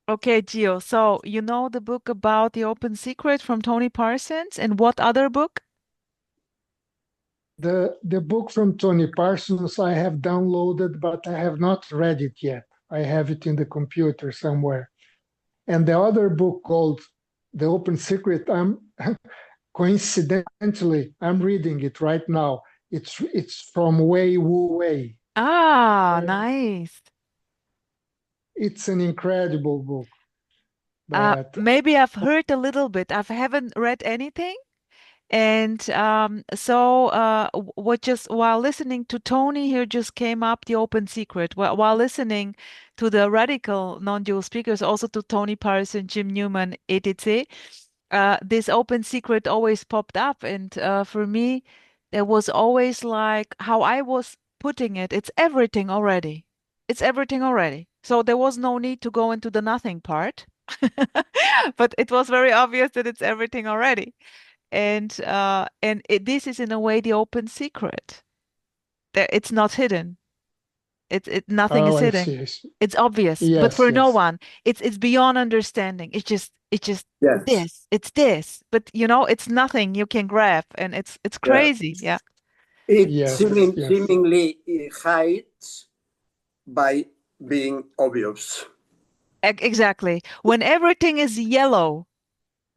Okay, Gio. So you know the book about the open secret from Tony Parsons, and what other book? The book from Tony Parsons I have downloaded, but I have not read it yet. I have it in the computer somewhere. And the other book called The Open Secret, I'm coincidentally I'm reading it right now. It's from Wei Wu Wei. Ah, And nice. it's an incredible book. But Maybe I've heard a little bit. I haven't read anything. And what just while listening to Tony here just came up the open secret. While listening to the radical non-dual speakers, also to Tony Parson, Jim Newman, etc. This open secret always popped up, and for me, there was always like how I was putting it. It's everything already. It's everything already. So there was no need to go into the nothing part, but it was very obvious that it's everything already. This is in a way the open secret. There, it's not hidden. Nothing oh, is I hidden. see. I see. It's obvious, but Yes, for no yes, one, it's beyond understanding. It's just Yes. this. It's this. But it's nothing you can grab, and it's Yeah. crazy. Yeah. It yes, yes. seemingly hides by being obvious. Exactly. When everything is yellow,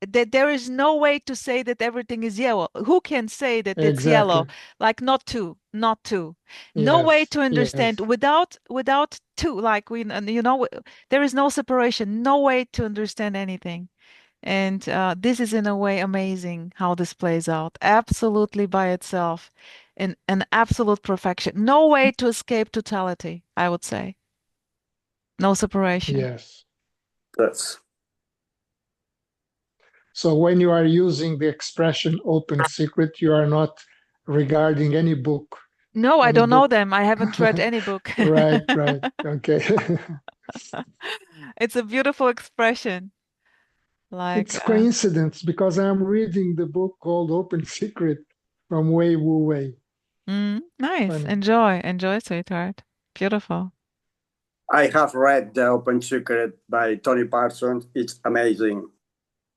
that there is no way to say that everything is yellow. Who can say that it's yellow? Exactly. Like not two, not two. No way Yes, to understand yes, without two. Like there is no separation. No way to understand anything. And this is in a way amazing how this plays out. Absolutely by itself, in an absolute perfection. No way to escape totality. I would say no separation. yes. Yes. So when you are using the expression open secret, you are not regarding any book, No, I any don't know book. them. I haven't read any book. Right, right. Okay. It's a beautiful expression. Like, It's coincidence because I'm reading the book called Open Secret from Wei Wu Wei. nice. Funny. Enjoy, sweetheart. Beautiful. I have read The Open Secret by Tony Parsons. It's amazing.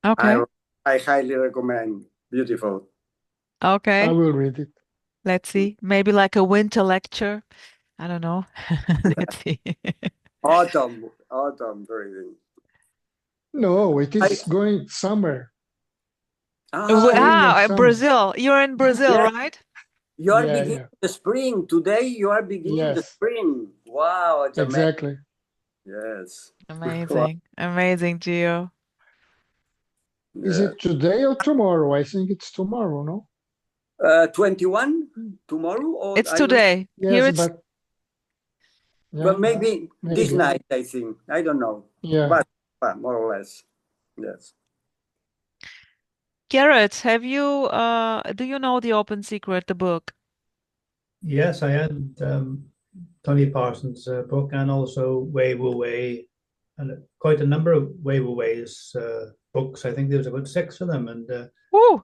I Okay. I highly recommend. Beautiful. I Okay. will read it. Let's see. Maybe like a winter lecture. I don't know. Let's see. Autumn reading. No, it I is going summer, ah spring and Wow, summer. Brazil. You're in Brazil, yeah, right? you are Yeah, beginning yeah. the spring. Today you are beginning the Yes, spring. Wow, it's amazing. exactly. Yes. Wow. Amazing. Amazing, Gio. Is Yeah. it today or tomorrow? I think it's tomorrow, no? 21 tomorrow, or It's I don't know. today. Here Yes, it's but But yeah, maybe this maybe. night, I think. I don't know. Yeah. But more or less. Yes. Garrett. Do you know The Open Secret, the book? Yes, I had Tony Parsons' book and also Wei Wu Wei, and quite a number of Wei Wu Wei's books. I think there's about six of them, and Woo!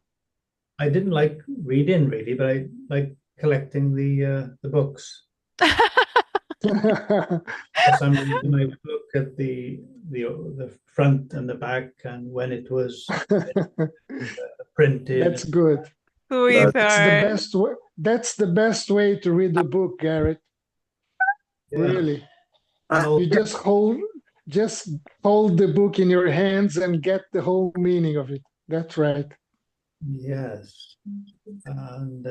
I didn't like reading really, but I like collecting the books. For some reason, I would look at the front and the back, and when it was printed. That's good. That, That's the Sweetheart. best way. That's the best way to read a book, Garrett. Yeah, Really. and ah, You also just hold the book in your hands and get the whole meaning of it. That's right. yes, and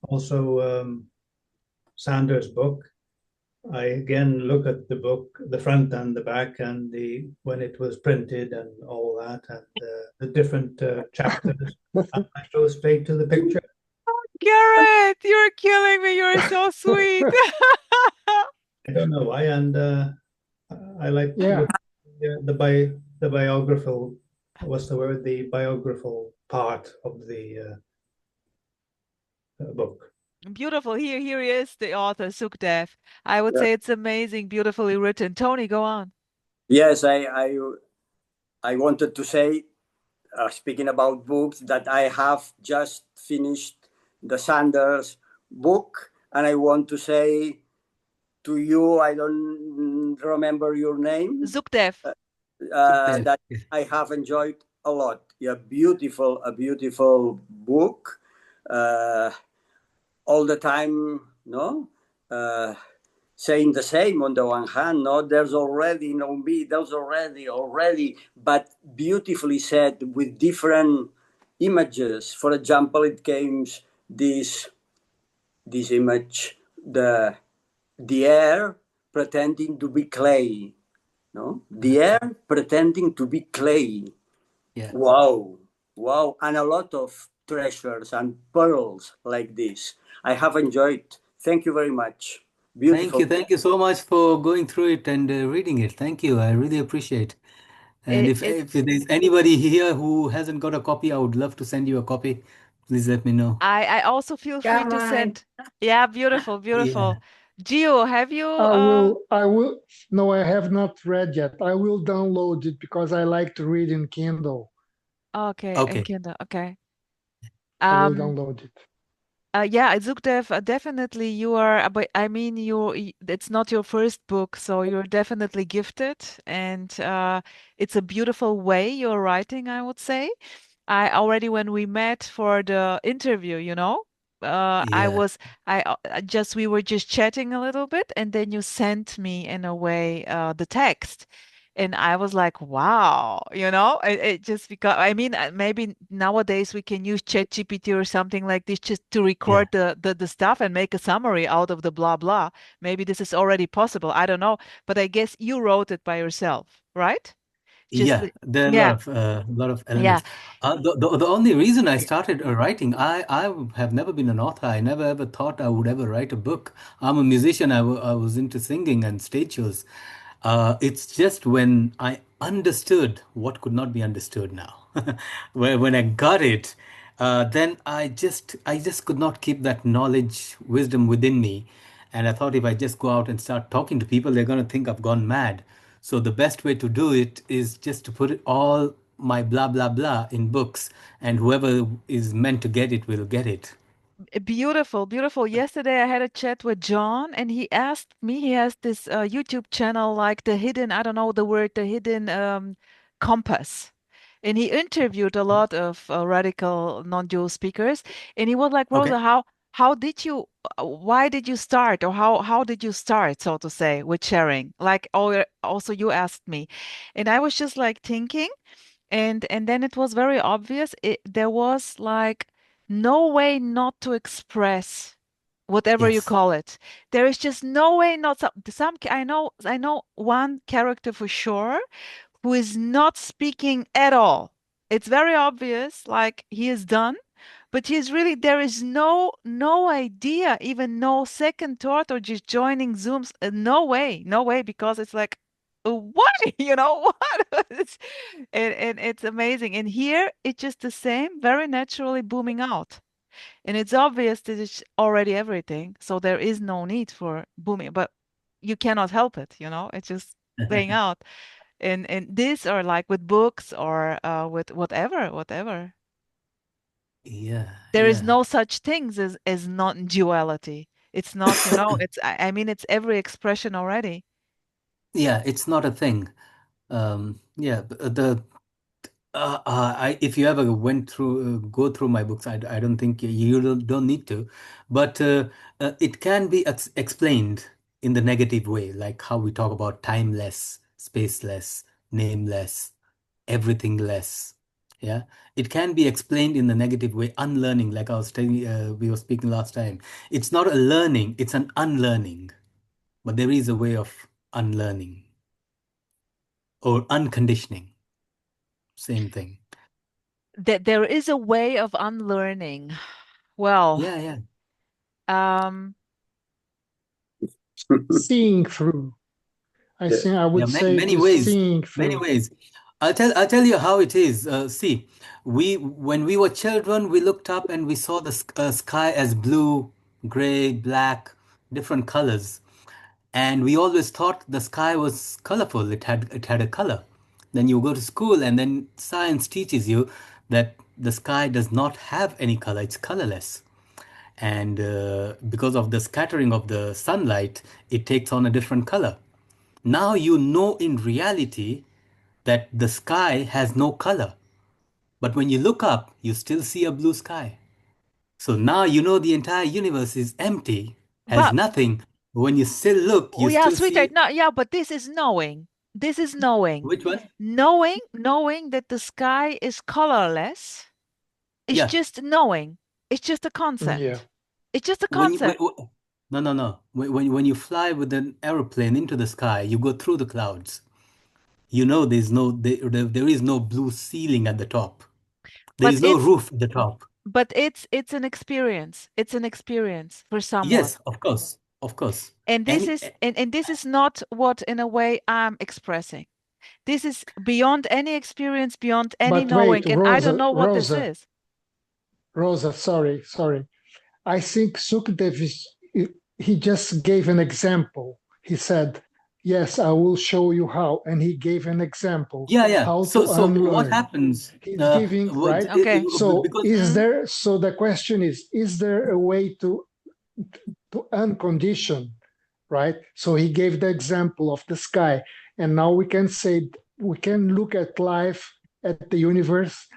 also Sanders' book. I again look at the book, the front and the back, and the when it was printed and all that, and the different chapters. And I go straight to the picture. Garrett, you're killing me. You're so sweet. I don't know why, and I like to Yeah. look at the biographical. What's the word? The biographical part of the book. Beautiful. Here he is, the author, Sukhdev. I would yeah. say it's amazing, beautifully written. Tony, go on. Yes, I wanted to say, speaking about books, that I have just finished the Sanders book, and I want to say to you, I don't don't remember your name. Sukhdev. Sukhdev. That I have enjoyed a lot. A beautiful book. All the time, no, saying the same on the one hand. No, there's already no me. There's already, but beautifully said with different images. For example, it came this image, the air pretending to be clay. No, the air pretending to be clay. Yeah. Wow, and a lot of treasures and pearls like this. I have enjoyed. Thank you very much. Beautiful. Thank you so much for going through it and reading it. Thank you. I really appreciate. And if It's there's anybody here who hasn't got a copy, I would love to send you a copy. Please let me know. I also feel free Got to mine. send. Yeah, beautiful, Yeah. beautiful. Gio, have you I will, no, I have not read yet. I will download it because I like to read in Kindle. okay, and Okay. Kindle, okay. I will Um download it. Yeah, Zukdev, definitely you are, but I mean, it's not your first book, so you're definitely gifted, and it's a beautiful way you're writing, I would say. I already, when we met for the interview, I Yeah. was, we were just chatting a little bit, and then you sent me in a way the text. And I was like, wow, it just because I mean, maybe nowadays we can use ChatGPT or something like this just to Yeah. record the stuff and make a summary out of the blah blah. Maybe this is already possible. I don't know, but I guess you wrote it by yourself, right? Just Yeah, there are yeah, a lot of yeah. elements. The only reason I started writing, I have never been an author. I never ever thought I would ever write a book. I'm a musician. I was into singing and stage shows. It's just when I understood what could not be understood now, when I got it, then I just could not keep that knowledge, wisdom within me. And I thought if I just go out and start talking to people, they're going to think I've gone mad. So the best way to do it is just to put it all my blah blah blah in books, and whoever is meant to get it will get it. Beautiful, beautiful. Yesterday I had a chat with John and he asked me, he has this YouTube channel like the hidden, I don't know the word, the hidden compass. And he interviewed a lot of radical non-dual speakers. And he was like, Okay. Rosa, how did you, why did you start, or how did you start, so to say, with sharing? Like, also you asked me. And I was just like thinking. And then it was very obvious. There was like no way not to express whatever you Yes. call it. There is just no way not I know one character for sure who is not speaking at all. It's very obvious, like he is done, but he's really there is no idea, even no second thought or just joining Zooms. No way, because it's like what what and it's amazing. And here it's just the same, very naturally booming out. And it's obvious that it's already everything. So there is no need for booming, but you cannot help it, it's just playing out. And this or like with books or with whatever. Yeah, There is yeah. no such things as non-duality. It's not, it's I mean it's every expression already. Yeah, it's not a thing. Yeah, if you ever went through, go through my books, I don't think you don't need to, but it can be explained in the negative way, like how we talk about timeless, spaceless, nameless, everything less. Yeah, it can be explained in the negative way, unlearning, like I was telling, we were speaking last time. It's not a learning, it's an unlearning, but there is a way of unlearning or unconditioning, same thing. That there is a way of unlearning. Well, Yeah, yeah. um, Seeing through. I Yeah. think I Yeah, would say it many is ways, seeing many through. ways. I'll tell you how it is. See, we when we were children, we looked up and we saw the sky as blue, gray, black, different colors, and we always thought the sky was colorful. It had a color. Then you go to school, and then science teaches you that the sky does not have any color. It's colorless, and because of the scattering of the sunlight, it takes on a different color. Now you know in reality that the sky has no color. But when you look up, you still see a blue sky. So now you know the entire universe is empty, has But nothing. When you still look, oh you yeah, still sweetheart. see No, yeah, but this is knowing. This is knowing. which one? Knowing that the sky is colorless is Yeah. just knowing. It's just a Yeah. concept. It's just a When you, concept. no, no, no. When you fly with an aeroplane into the sky, you go through the clouds. You know there is no blue ceiling at the top. There But is no it's roof at the top. it's an experience. It's an experience for someone. Yes, of course, of course. And this And is and this is not what in a way I'm expressing. This is beyond any experience, beyond any But wait, knowing, and I don't Rosa, know what this Rosa, is. Rosa, sorry. I think Sukhdev he just gave an example. He said, "Yes, I will show you how," and he gave an example yeah, yeah. how to So what unlearn. happens? He's giving, right? Okay. So Because is there? So the question is there a way to uncondition, right? So he gave the example of the sky, and now we can say we can look at life, at the universe,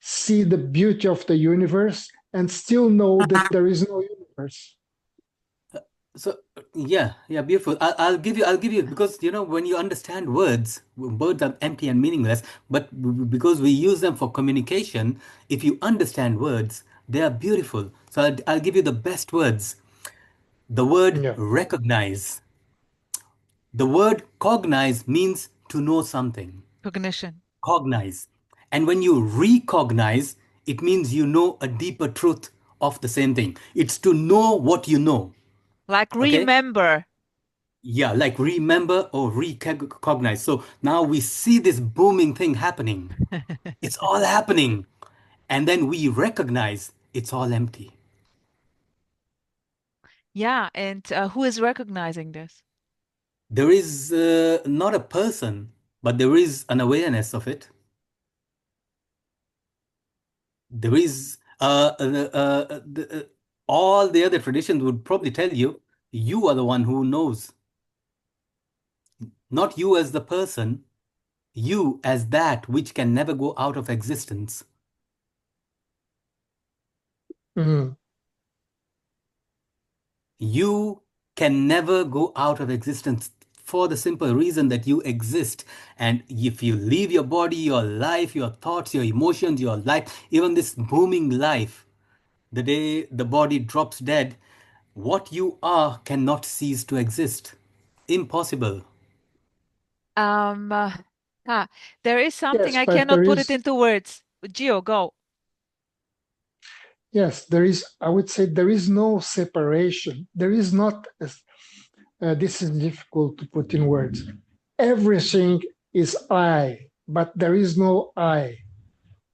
see the beauty of the universe, and still know that there is no universe. so yeah, yeah, beautiful. I'll give you because you know when you understand words are empty and meaningless. But because we use them for communication, if you understand words, they are beautiful. So I'll give you the best words. The word Yeah. recognize. The word cognize means to know something. Cognition. Cognize. And when you recognize, it means you know a deeper truth of the same thing. It's to know what you know. Like Okay? remember. Yeah, like remember or recognize. So now we see this booming thing happening. It's all happening. And then we recognize it's all empty. Yeah, and who is recognizing this? There is not a person, but there is an awareness of it. There is all the other traditions would probably tell you you are the one who knows, not you as the person, you as that which can never go out of existence. Mhm. You can never go out of existence for the simple reason that you exist. And if you leave your body, your life, your thoughts, your emotions, your life, even this booming life, the day the body drops dead, what you are cannot cease to exist. Impossible. Um, uh, there is something Yes, I but there cannot put it is into words. Gio, go. yes, there is. I would say there is no separation. There is not. This is difficult to put in words. Everything is I, but there is no I.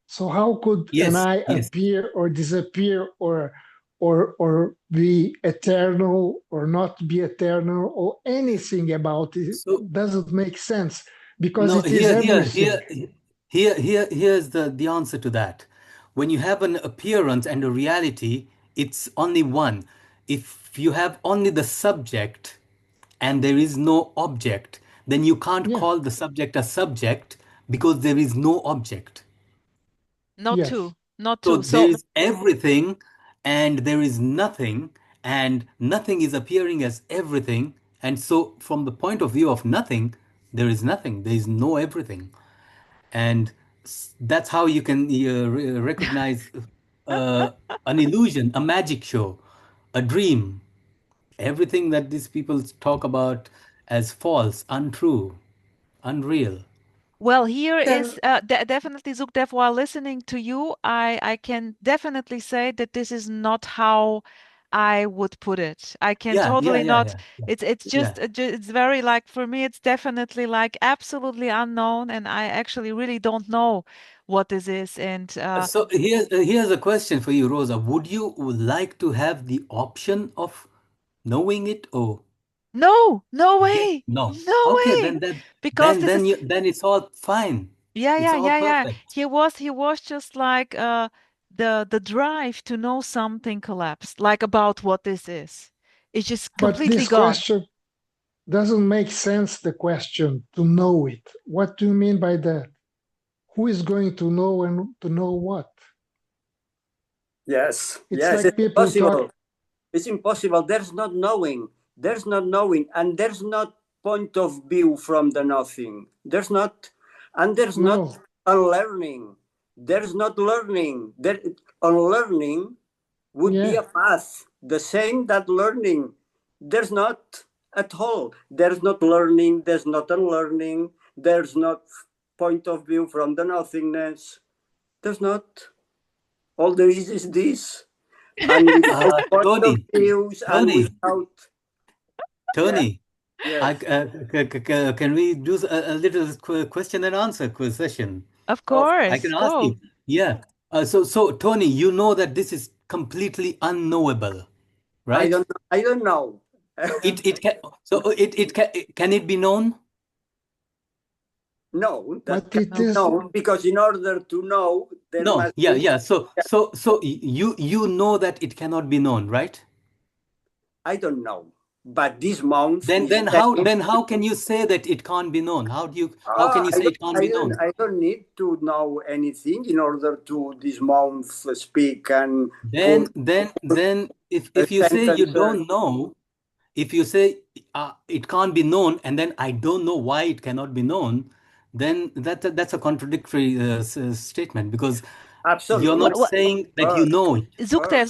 So how could an Yes, I yes. appear or disappear or be eternal or not be eternal or anything about it So doesn't make sense because no, it is everything. here's the answer to that. When you have an appearance and a reality, it's only one. If you have only the subject and there is no object, then you can't Yeah. call the subject a subject because there is no object. Not Yes. two. Not So two. there So is everything and there is nothing, and nothing is appearing as everything. And so, from the point of view of nothing, there is nothing, there is no everything. And that's how you can recognize uh, an illusion, a magic show, a dream, everything that these people talk about as false, untrue, unreal. well, here Yeah. is definitely Sukhdev. While listening to you, I can definitely say that this is not how I would put it. I can Yeah, yeah, totally yeah, not. yeah, yeah. It's Yeah. just it's very like for me. It's definitely like absolutely unknown, and I actually really don't know what this is. And So here's a question for you, Rosa. Would you like to have the option of knowing it or no, no get way, no? no Okay, way, because this is then it's all fine. yeah, It's yeah, all yeah, yeah. perfect. He was just like the drive to know something collapsed, like about what this is. It's just But completely this gone. question, doesn't make sense, the question, to know it. What do you mean by that? Who is going to know and to know what? Yes, It's yes, like it's people impossible. talk. It's impossible. There's not knowing. There's not knowing, and there's not point of view from the nothing. There's not, and there's not No, unlearning. There's not learning. There, unlearning would be yeah, a path. The same that learning. There's not at all. There's not learning. There's not unlearning. There's not point of view from the nothingness. There's not. All there is this. And without point of Tony, views and Tony, without, yeah, Tony, yes. can we do a little question and answer quiz session? Of I can course, ask go. you. Yeah. So Tony, you know that this is completely unknowable, right? I don't know. It can, so can it be known? No, that but it cannot is, know, because in order to know, there No. must Yeah, be. yeah. So you know that it cannot be known, right? I don't know, but this month Then is then how saying, then how can you say that it can't be known? How can you say it can't be known? I don't need to know anything in order to this month speak and put Then a if you say you sentence. don't know, if you say it can't be known, and then I don't know why it cannot be known, then that's a contradictory statement, because you're Absolutely. not What, saying that you First, know it. Zukhdev.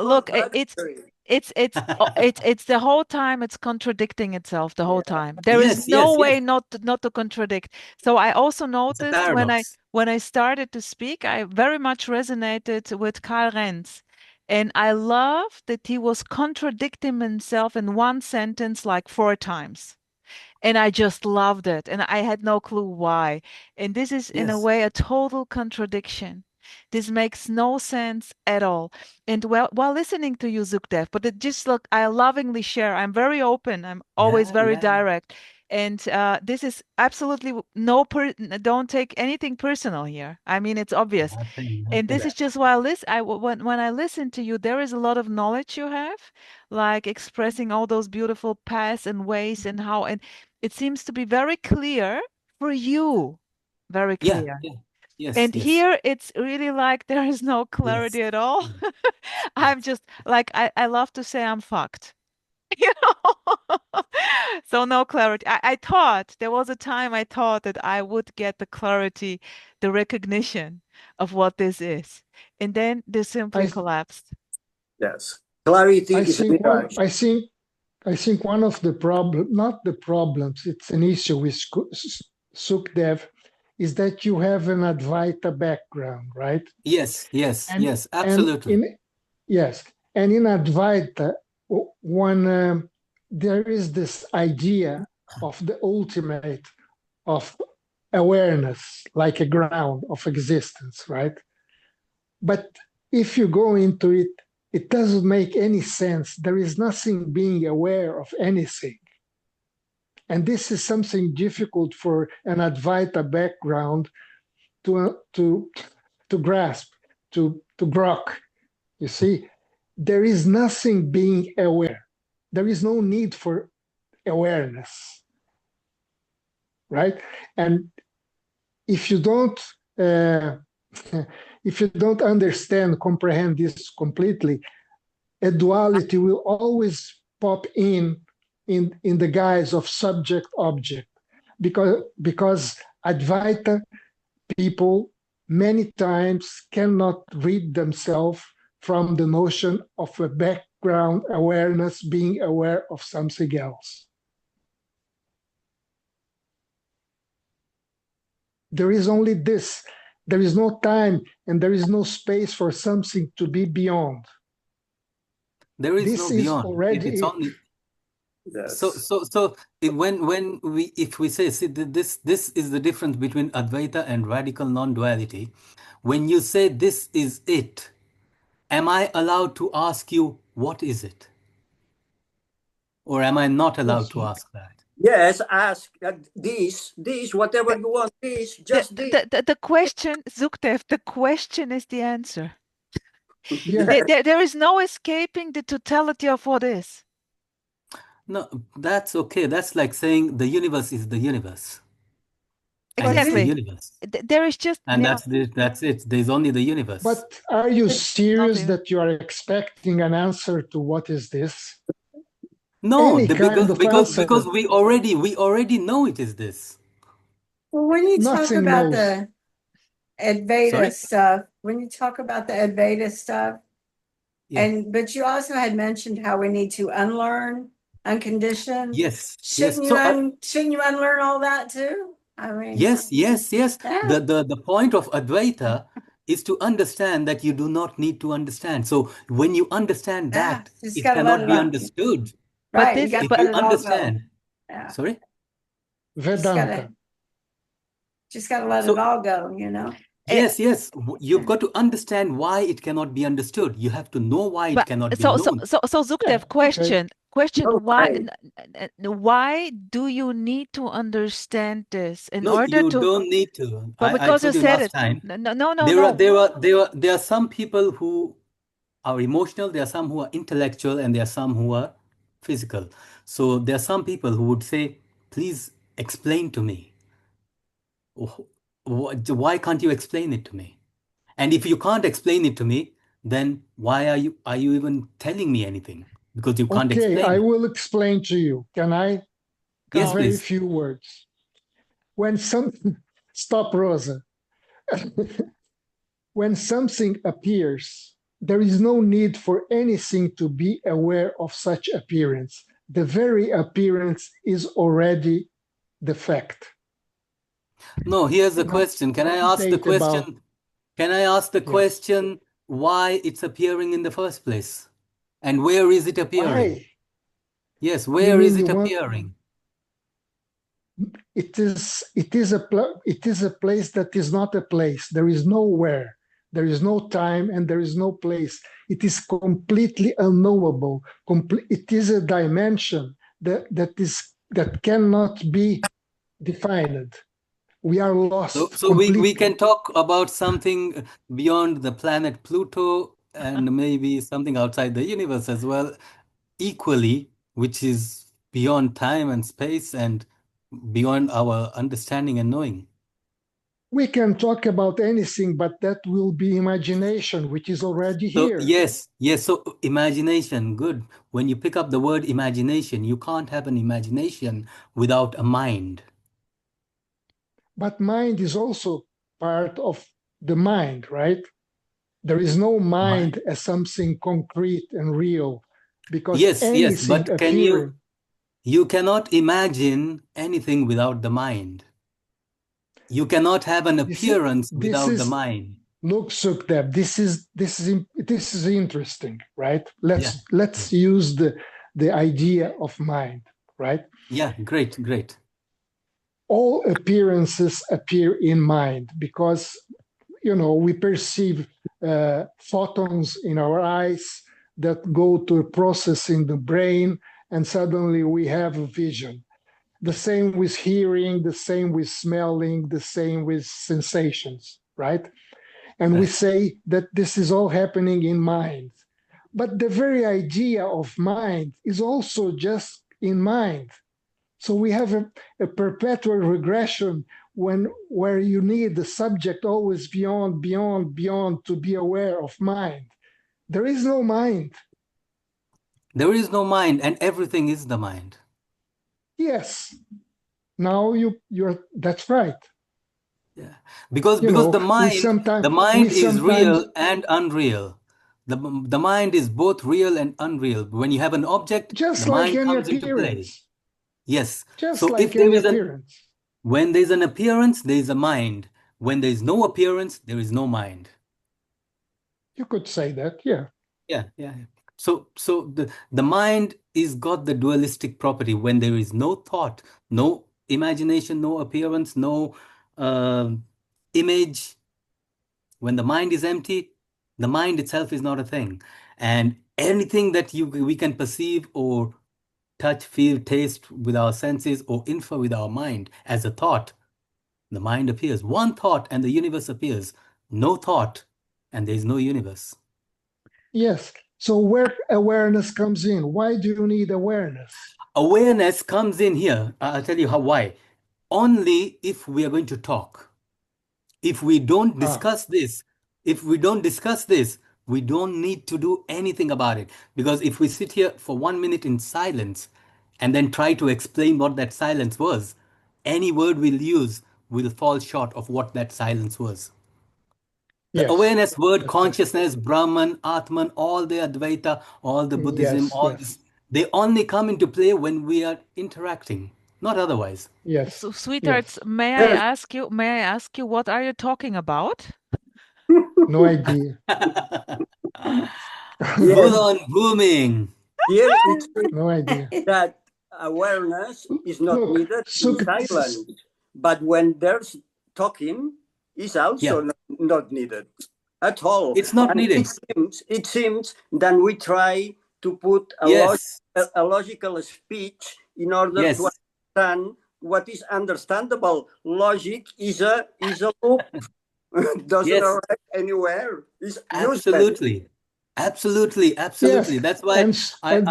Look, contradictory. it's the whole time it's contradicting itself the whole Yeah. time. There is Yes, no yes, yes. way not to contradict. So I also It's a noticed paradox. when I started to speak, I very much resonated with Karl Renz. And I love that he was contradicting himself in one sentence like 4 times. And I just loved it. And I had no clue why. And this is, in a Yes. way, a total contradiction. This makes no sense at all. And while listening to you, Zukdev, but it just look, I lovingly share. I'm very open. I'm always Yeah, very yeah. direct. And this is absolutely don't take anything personal here. I mean, it's obvious. Nothing, And this nothing. is just while when I listen to you, there is a lot of knowledge you have, like expressing all those beautiful paths and ways and how, and it seems to be very clear for you, very Yeah, clear. yeah. Yes, And yes, here it's really like there is no yes, clarity at all. yes, I'm yes. just like I love to say I'm fucked. You know? So no clarity. I thought there was a time I thought that I would get the clarity, the recognition of what this is. And then this simply I, collapsed. Yes. Clarity I is a think one, mirage. I think one of the problem, not the problems, it's an issue with Sukhdev, is that you have an Advaita background, right? Yes, yes, And yes, and absolutely. in yes, and in Advaita, one there is this idea of the ultimate of awareness, like a ground of existence, right? But if you go into it, it doesn't make any sense. There is nothing being aware of anything. And this is something difficult for an Advaita background to grasp, to grok. You see, there is nothing being aware. There is no need for awareness, right? And if you don't if you don't understand, comprehend this completely, a duality will always pop in the guise of subject object, because Advaita people many times cannot rid themselves from the notion of a background awareness being aware of something else. There is only this. There is no time and there is no space for something to be beyond. There is This no is beyond. It's already only Yes. so when we say, see, this is the difference between Advaita and radical non-duality. When you say this is it, am I allowed to ask you what is it? Or am I not allowed yes. to ask that? Yes, ask this, whatever you want, just this. The question, Zukdev, the question is the answer. Yeah. There is no escaping the totality of what is. No, that's okay. That's like saying the universe is the universe, and it's the Exactly. universe, There is just and that's it. There's only the universe. But are you serious nothing. that you are expecting an answer to what is this? No, Any kind of answer. because we already know it is this. Well, when you talk Nothing about knows. the Advaita Sorry? stuff, when you talk about the Advaita stuff, Yeah. but you also had mentioned how we need to unlearn unconditioned. Yes. Shouldn't Yes. you shouldn't you unlearn all that too? I mean, Yes. yeah. The point of Advaita is to understand that you do not need to understand. So when you understand that, Just it gotta let cannot it be out. understood. Right, this- you gotta If let you it all go. understand, Yeah. sorry? Vedanta. Just gotta let So- it all go, you know? Yes. You've got to understand why it cannot be understood. You have to know why it cannot be known. So Sukhdev, Yeah, okay. question Right. why do you need to understand this in No, order you to? don't need to. But I because you told you said last it. time. No. There are some people who are emotional, there are some who are intellectual, and there are some who are physical. So there are some people who would say, please explain to me. Why can't you explain it to me? And if you can't explain it to me, then why are you even telling me anything? Because you can't Okay, explain I it. will explain to you. Can I? Yes, Very please. few words. When stop, Rosa. When something appears, there is no need for anything to be aware of such appearance. The very appearance is already the fact. No, here's the Now, question. Can I ask the debate about- question? Can I ask the Yes. question why it's appearing in the first place? And where is it appearing? Why? Yes, where mean is it you want- appearing? It is a place that is not a place. There is nowhere. There is no time and there is no place. It is completely unknowable. It is a dimension that cannot be defined. We are lost. So we can talk about something beyond the planet Pluto and maybe something outside the universe as well, equally, which is beyond time and space and beyond our understanding and knowing. We can talk about anything, but that will be imagination, which is already So here. yes. So imagination, good. When you pick up the word imagination, you can't have an imagination without a mind. But mind is also part of the mind, right? There is no mind as something concrete and real, because Yes, anything but you cannot imagine anything without the mind. You cannot have an appearance without the mind. Look, Sukhdev, this is interesting, right? Let's Yeah. use the idea of mind, right? Yeah, great. All appearances appear in mind because we perceive photons in our eyes that go to a process in the brain, and suddenly we have a vision. The same with hearing, the same with smelling, the same with sensations, right? And we say that this is all happening in mind. But the very idea of mind is also just in mind. So we have a perpetual regression where you need the subject always beyond to be aware of mind. There is no mind. There is no mind, and everything is the mind. Yes. Now that's right. Yeah, because the mind is real and unreal. The mind is both real and unreal. When you have an object, just the like mind any comes into play. appearance. Yes. Just So like if there any is appearance. when there is an appearance, there is a mind. When there is no appearance, there is no mind. You could say that, yeah. Yeah. So the mind is got the dualistic property. When there is no thought, no imagination, no appearance, no image. When the mind is empty, the mind itself is not a thing. And anything that we can perceive or touch, feel, taste with our senses or infer with our mind as a thought, the mind appears. One thought and the universe appears. No thought and there is no universe. Yes. So where awareness comes in? Why do you need awareness? Awareness comes in here. I'll tell you why. Only if we are going to talk. If we don't discuss this, we don't need to do anything about it. Because if we sit here for 1 minute in silence and then try to explain what that silence was, any word we'll use will fall short of what that silence was. The Yes, awareness word, that's consciousness, Brahman, Atman, all the Advaita, all the Buddhism, yes, all yes, this, they only come into play when we are interacting, not otherwise. yes, So, sweethearts, yes. may I ask you, what are you talking about? No idea. Full on booming. Here it's No idea. that awareness is not Look, needed in silence, but when there's talking, is also not needed at all. It's not And needed. it seems that we try to put a, Yes. a logical speech in order Yes. to understand what is understandable. Logic is a loop. Doesn't Yes. arrive anywhere. It's useless. Absolutely. Absolutely. Absolutely. Yes, That's why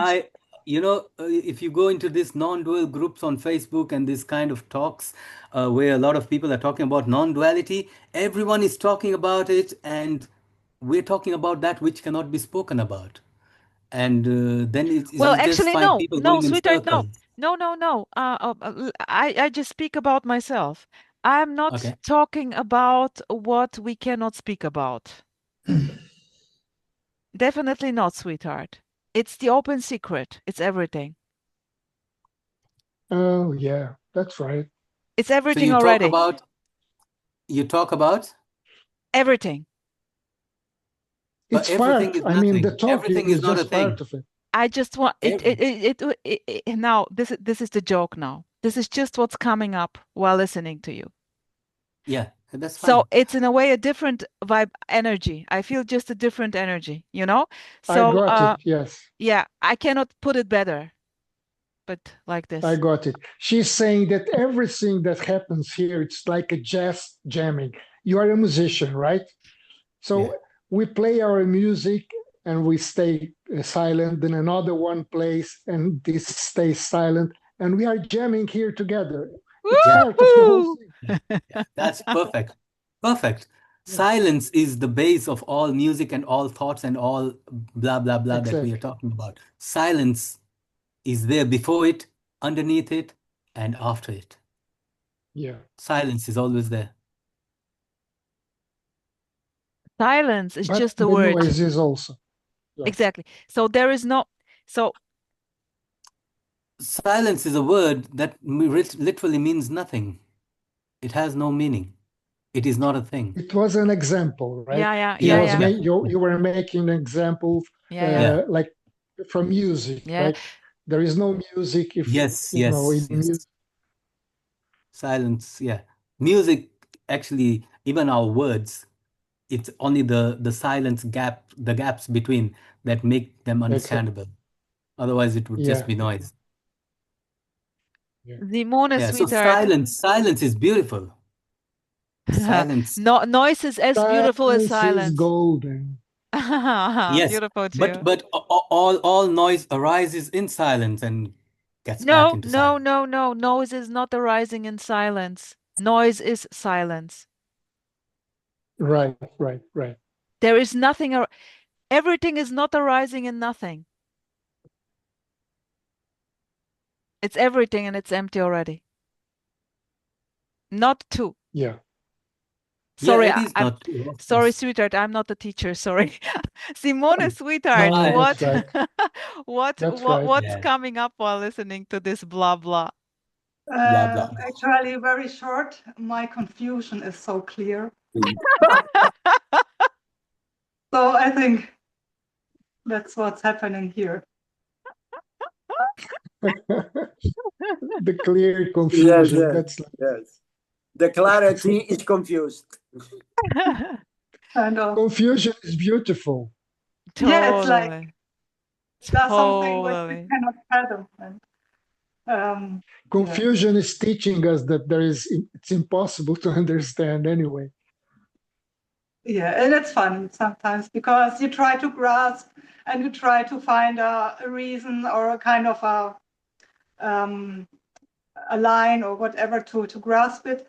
I if you go into these non-dual groups on Facebook and this kind of talks where a lot of people are talking about non-duality, everyone is talking about it, and we're talking about that which cannot be spoken about. And then Well, you just actually, find people no, going in sweetheart, no. circles. No. I just speak about myself. I'm not Okay. talking about what we cannot speak about. Definitely not, sweetheart. It's the open secret. It's everything. Oh, yeah, that's right. It's So everything you already. talk about Everything. but It's everything part. is I mean, the nothing. talking Everything is is not a just part thing. of it. I just want Every- it now. This is the joke now. This is just what's coming up while listening to you. Yeah, that's fine. So it's in a way a different vibe energy. I feel just a different energy, you know? So I got it. Yes, yeah, I cannot put it better, but like this. I got it. She's saying that everything that happens here, it's like a jazz jamming. You are a musician, right? So Yeah. we play our music and we stay silent, then another one plays and this stays silent, and we are jamming here together. It's part of the whole Woo-hoo! thing. Yeah, that's perfect. Perfect. Yeah. Silence is the base of all music and all thoughts and all blah, blah, blah that we are Exactly. talking about. Silence is there before it, underneath it, and after it. Yeah. Silence is always there. Silence is But just a the word. noise is also. Yeah. Exactly. So there is no, so Silence is a word that literally means nothing. It has no meaning. It is not a thing. It was an example, right? yeah. You were making an example Yeah. like from music, Yeah. right? There is no music if Yes, you know yes, in yes. music. Silence, yeah. Music, actually, even our words, it's only the silence gap, the gaps between that make them understandable. Otherwise, it would just Yeah. be noise. Simone, Yeah, so sweetheart. silence is beautiful. Silence. No, noise is as beautiful as Silence is silence. golden. Yes, Beautiful too. but all noise arises in silence and gets back into silence. No. Noise is not arising in silence. Noise is silence. Right. There is nothing. Everything is not arising in nothing. It's everything and it's empty already. Not two. Yeah. Sorry, Yeah, it is not. sorry, sweetheart. I'm not a teacher. Sorry, Simone, sweetheart. No, What? that's right. That's right. What's Yeah. coming up while listening to this blah blah? Blah, blah. Actually, very short. My confusion is so clear. So I think that's what's happening here. The clear confusion. Yes. The clarity is confused. And Confusion is beautiful. yeah, it's like there's something which Totally. we cannot fathom. And Confusion is teaching us that it's impossible to understand anyway. yeah, and it's funny sometimes because you try to grasp and you try to find a reason or a kind of a line or whatever to grasp it,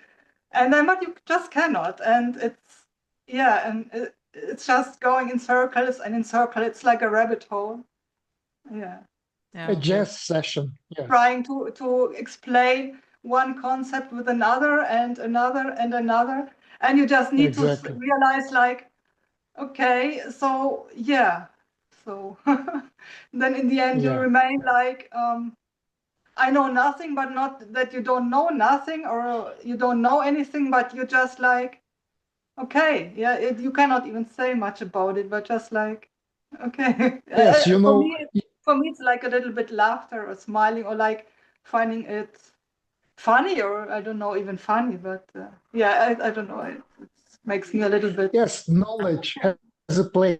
and then but you just cannot, and it's yeah, and it's just going in circles and in circles. It's like a rabbit hole. Yeah, A Yeah. jazz session. Yes. trying to explain one concept with another and another and another, and you just need Exactly. to realize like, okay, so yeah, so then in the end you Yeah. remain like, I know nothing, but not that you don't know nothing or you don't know anything, but you just like, okay, yeah, you cannot even say much about it, but just like, okay. Yes, you know, For me, it's like a little bit laughter or smiling or like finding it funny or I don't know, even funny, but yeah, I don't know. It makes me a little bit. yes, knowledge has a place,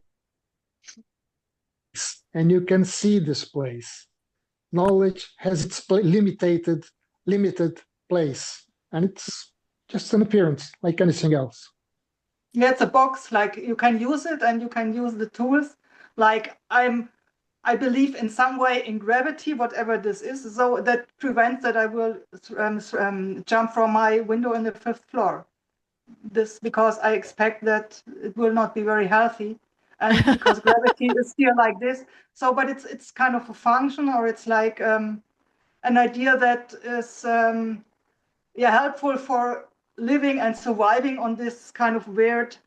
and you can see this place. Knowledge has its limited place, and it's just an appearance like anything else. Yeah, it's a box, like you can use it and you can use the tools. Like I believe in some way in gravity, whatever this is, so that prevents that I will jump from my window in the 5th floor. This because I expect that it will not be very healthy, and because gravity is here like this. So, but it's kind of a function, or it's like an idea that is helpful for living and surviving on this kind of weird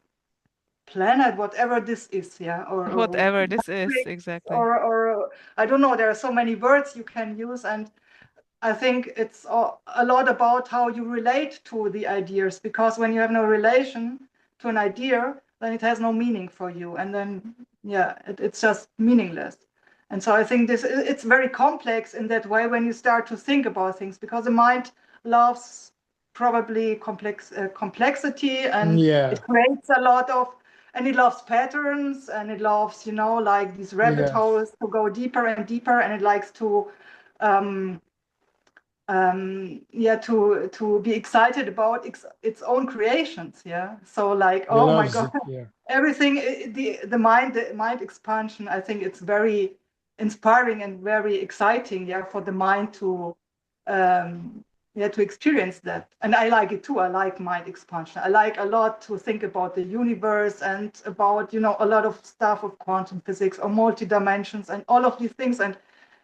planet, whatever this is, or Whatever this is, exactly. or I don't know. There are so many words you can use, and I think it's a lot about how you relate to the ideas, because when you have no relation to an idea, then it has no meaning for you, and then it's just meaningless. And so I think it's very complex in that way when you start to think about things, because the mind loves probably complexity, and Yeah, it creates a lot of, and it loves patterns, and it loves like these rabbit yes, holes to go deeper and deeper, and it likes to to be excited about its own creations. So like, he oh my loves god, it. Yeah, everything, the mind expansion, I think it's very inspiring and very exciting, for the mind to to experience that. And I like it too. I like mind expansion. I like a lot to think about the universe and about a lot of stuff of quantum physics or multi-dimensions and all of these things, and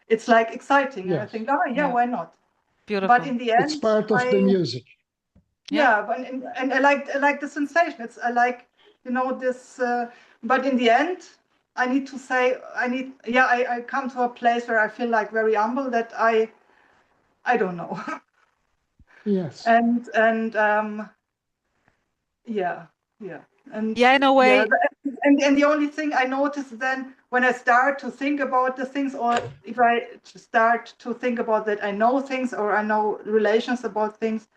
it's like exciting, and I yes. think, oh yeah, Yeah. why not? But Beautiful. in the It's end, part of the music. Yeah. but and I like the sensation. I like this. But in the end, I need to say I come to a place where I feel like very humble that I don't know. Yes, and yeah yeah and Yeah, in a yeah way, and the only thing I notice then when I start to think about the things, or if I start to think about that I know things or I know relations about things,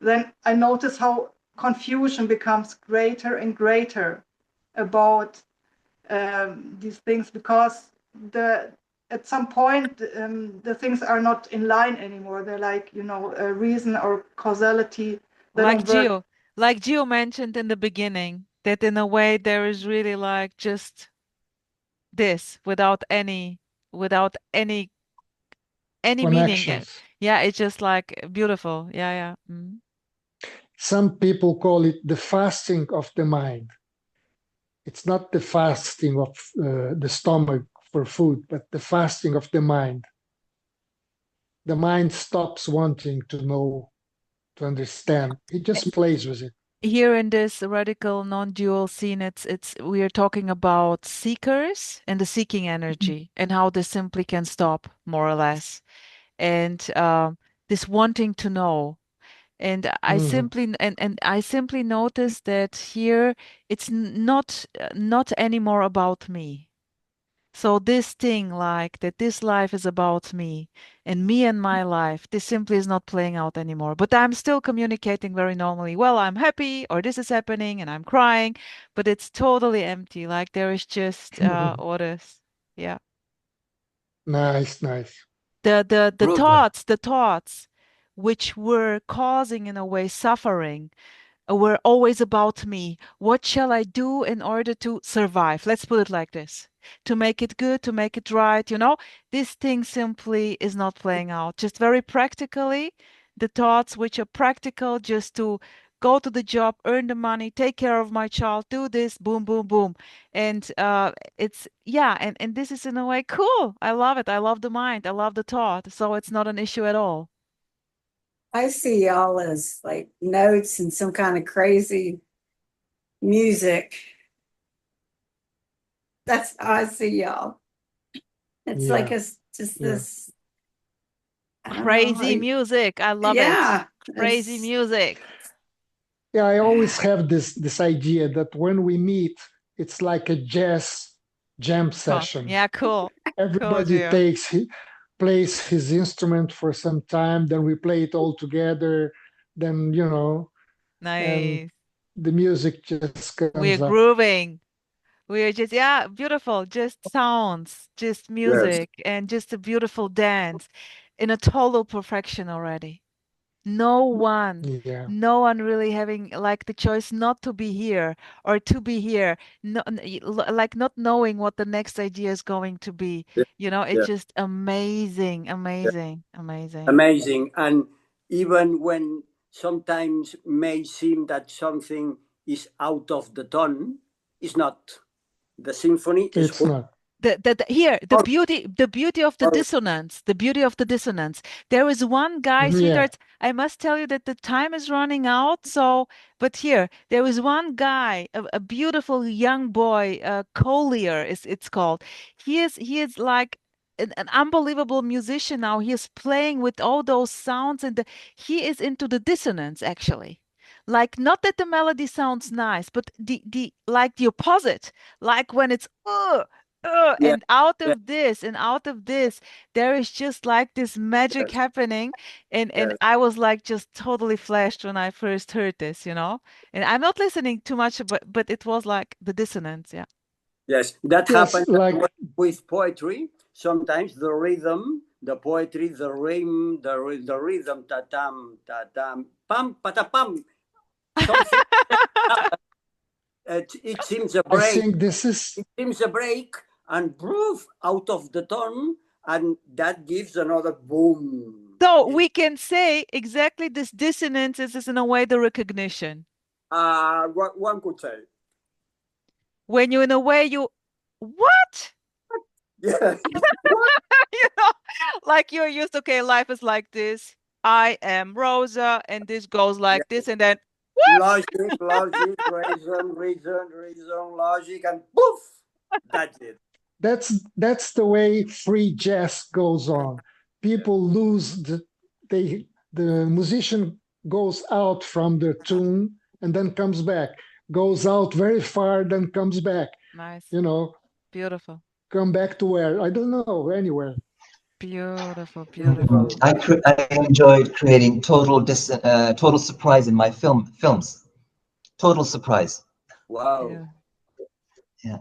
then I notice how confusion becomes greater and greater about these things, because at some point the things are not in line anymore. They're like a reason or causality. They like don't work. Gio mentioned in the beginning, that in a way there is really like just this without any meaning. And connections. yeah, it's just like beautiful. Yeah, yeah. Mm. Some people call it the fasting of the mind. It's not the fasting of the stomach for food, but the fasting of the mind. The mind stops wanting to know, to understand. It just plays with it. Here in this radical non-dual scene, it's we are talking about seekers and the seeking energy and how this simply can stop, more or less. And this wanting to know. And Mhm. I simply noticed that here it's not anymore about me. So this thing like that this life is about me and my life, this simply is not playing out anymore. But I'm still communicating very normally. Well, I'm happy or this is happening and I'm crying, but it's totally empty. Like there is just orders. Yeah. Nice, nice. The Bro, thoughts which were causing in a way suffering, were always about me. What shall I do in order to survive? Let's put it like this. To make it good, to make it right, this thing simply is not playing out. Just very practically, the thoughts which are practical, just to go to the job, earn the money, take care of my child, do this, boom, boom, boom. And and this is in a way cool. I love it. I love the mind. I love the thought. So it's not an issue at all. I see y'all as like notes and some kind of crazy music. That's how I see y'all. It's like it's just this CrAZy music. I love it. CrAZy music. Yeah, I always have this idea that when we meet, it's like a jazz jam session. Yeah, cool. Everybody plays his instrument for some time, then we play it all together, then nice. And the music just comes We're up. grooving. We're just beautiful, just sounds, just music, and just a beautiful dance in a total perfection already. No one really having like the choice not to be here or to be here, like not knowing what the next idea is going to be. It's just amazing. And even when sometimes may seem that something is out of the tone, it's not. The symphony is it's not. The beauty of the dissonance. There is one guy, sweethearts. I must tell you that the time is running out. But there is one guy, a beautiful young boy, Collier it's called. He is like an unbelievable musician now. He is playing with all those sounds, and he is into the dissonance actually. Like, not that the melody sounds nice, but the like the opposite, like when it's and out of this and out of this, there is just like this magic happening. And I was like just totally flashed when I first heard this, And I'm not listening too much, but it was like the dissonance, yeah. Yes, that happens with poetry. Sometimes the rhythm, the poetry, the rhythm, the rhythm, ta-tam, ta-tam, pam, pata-pam. It seems a break. I think it seems a break and proof out of the tone, and that gives another boom. So we can say exactly this dissonance is in a way the recognition. One could say. When you in a way what? Yeah. Like you're used, okay, life is like this. I am Rosa, and this goes like this, and then what? Logic, reason, logic, and poof, that's it. That's the way free jazz goes on. People lose the musician goes out from the tune and then comes back, goes out very far, then comes back. Nice. Beautiful. Come back to where? I don't know, anywhere. Beautiful. I enjoyed creating total surprise in my films. Total surprise. Wow. Yeah.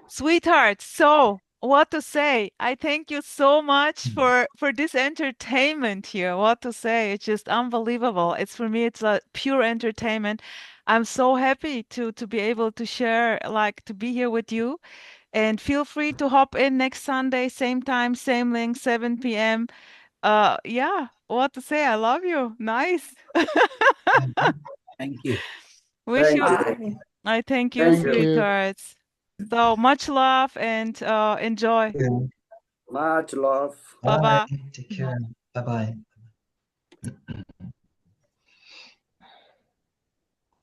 Sweetheart, so what to say? I thank you so much for this entertainment here. What to say? It's just unbelievable. For me, it's a pure entertainment. I'm so happy to be able to share, like to be here with you. And feel free to hop in next Sunday, same time, same link, 7 p.m. What to say? I love you. Nice. Thank you. Wish you. I thank you, sweethearts. So much love and enjoy. Much love. Bye-bye. Take care. Bye-bye.